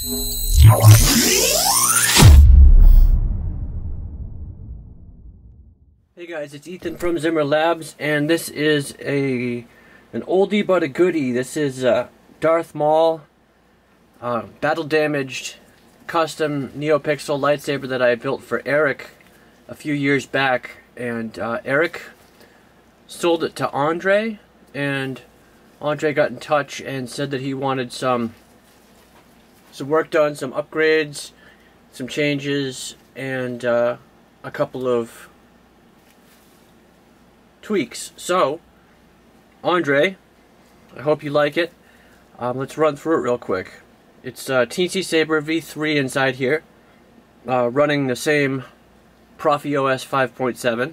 Hey guys, it's Ethan from Zimmer Labs, and this is an oldie but a goodie. This is Darth Maul, battle damaged, custom NeoPixel lightsaber that I built for Eric a few years back, and Eric sold it to Andre, and Andre got in touch and said that he wanted some work done, some upgrades, some changes, and a couple of tweaks. So, Andre, I hope you like it. Let's run through it real quick. It's Teensy Saber V3 inside here, running the same Profi OS 5.7.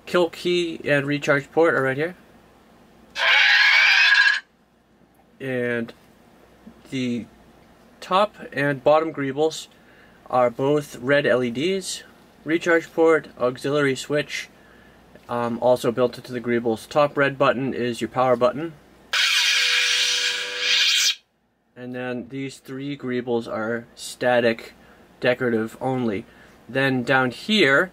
Kill key and recharge port are right here. And the top and bottom greebles are both red LEDs. Recharge port, auxiliary switch, also built into the greebles. Top red button is your power button. And then these three greebles are static, decorative only. Then down here,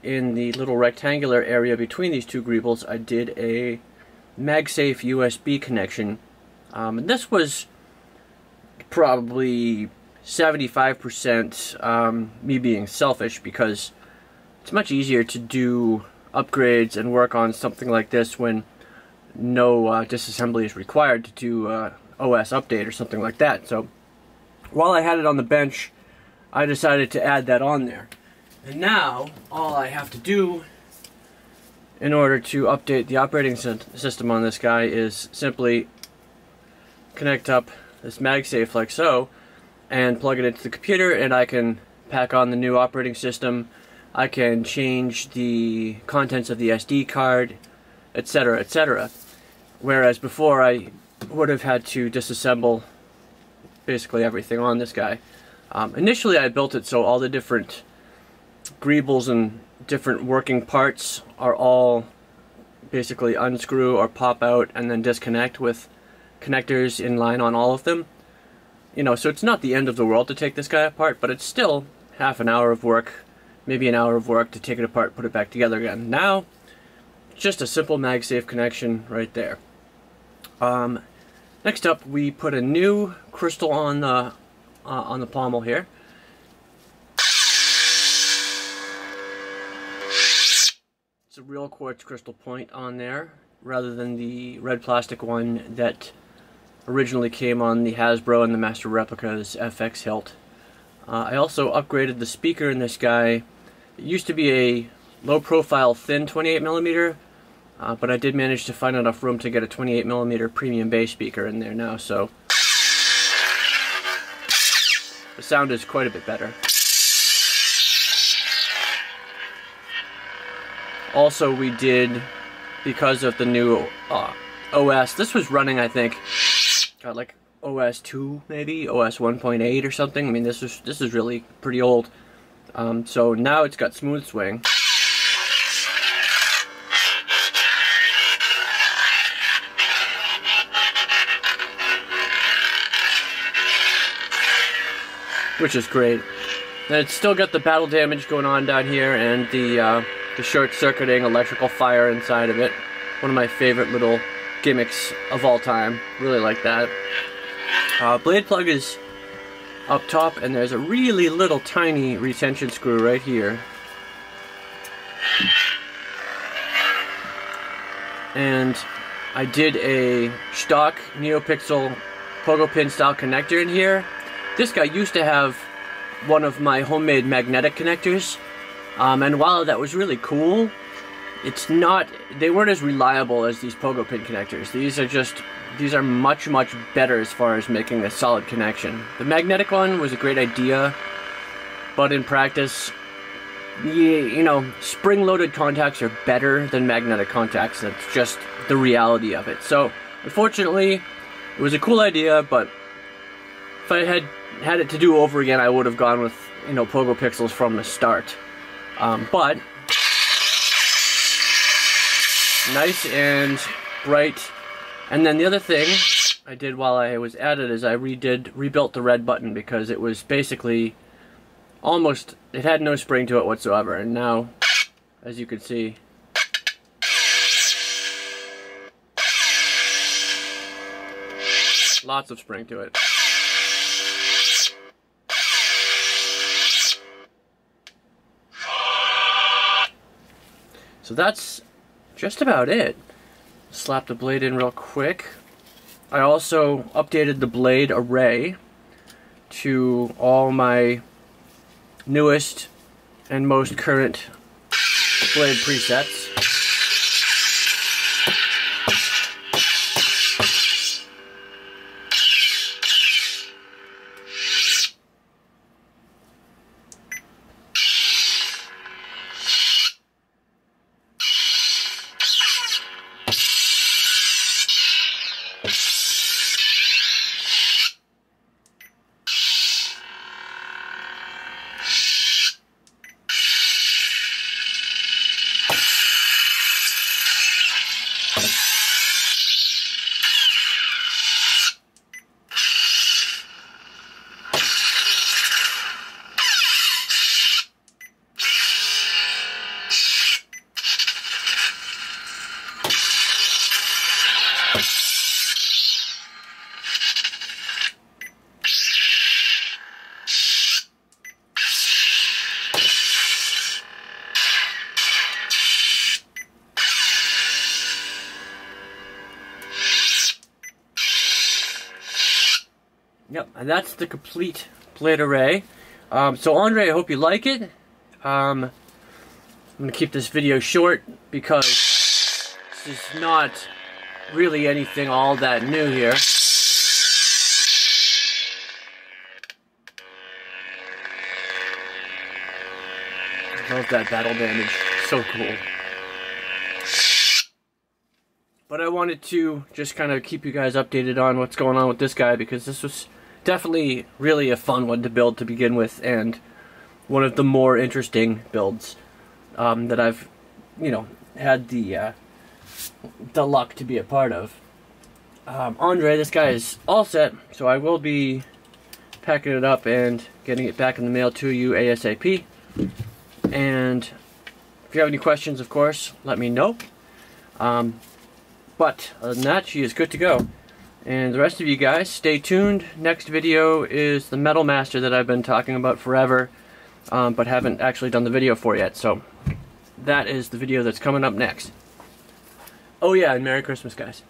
in the little rectangular area between these two greebles, I did a MagSafe USB connection. And this was probably 75% me being selfish, because it's much easier to do upgrades and work on something like this when no disassembly is required to do OS update or something like that. So while I had it on the bench, I decided to add that on there. And now all I have to do in order to update the operating system on this guy is simply connect up this MagSafe like so and plug it into the computer, and I can pack on the new operating system. I can change the contents of the SD card, etc., etc. Whereas before I would have had to disassemble basically everything on this guy. Initially I built it so all the different greebles and different working parts are all basically unscrew or pop out and then disconnect with connectors in line on all of them. You know, so it's not the end of the world to take this guy apart, but it's still half an hour of work, maybe an hour of work to take it apart, put it back together again. Now, just a simple MagSafe connection right there. Next up, we put a new crystal on the pommel here. It's a real quartz crystal point on there, rather than the red plastic one that originally came on the Hasbro and the Master Replica's FX hilt. I also upgraded the speaker in this guy. It used to be a low-profile, thin 28mm, but I did manage to find enough room to get a 28mm premium bass speaker in there now, so the sound is quite a bit better. Also, we did, because of the new OS, this was running, I think, like OS 2 maybe, OS 1.8 or something. I mean, this is really pretty old. So now it's got smooth swing. Which is great. And it's still got the battle damage going on down here, and the short-circuiting electrical fire inside of it. One of my favorite little gimmicks of all time. Really like that. Blade plug is up top, and there's a really little tiny retention screw right here. And I did a stock NeoPixel pogo pin style connector in here. This guy used to have one of my homemade magnetic connectors, and while that was really cool, they weren't as reliable as these pogo pin connectors. These are much, much better as far as making a solid connection. The magnetic one was a great idea, but in practice, you know, spring-loaded contacts are better than magnetic contacts. That's just the reality of it. So, unfortunately, it was a cool idea, but if I had it to do over again, I would have gone with, you know, Pogo Pixels from the start. But nice and bright. And then the other thing I did while I was at it is I rebuilt the red button because it was basically almost, it had no spring to it whatsoever, and now, as you can see, lots of spring to it. So that's just about it. Slap the blade in real quick. I also updated the blade array to all my newest and most current blade presets. Yep, and that's the complete blade array. So Andre, I hope you like it. I'm going to keep this video short because this is not really anything all that new here. I love that battle damage, so cool. But I wanted to just kind of keep you guys updated on what's going on with this guy because this was definitely really a fun one to build to begin with, and one of the more interesting builds that I've, you know, had the luck to be a part of. Andre, this guy is all set, so I will be packing it up and getting it back in the mail to you ASAP. And if you have any questions, of course, let me know. But other than that, she is good to go. And the rest of you guys, stay tuned. Next video is the Metal Master that I've been talking about forever, but haven't actually done the video for yet. So that is the video that's coming up next. Oh yeah, and Merry Christmas, guys.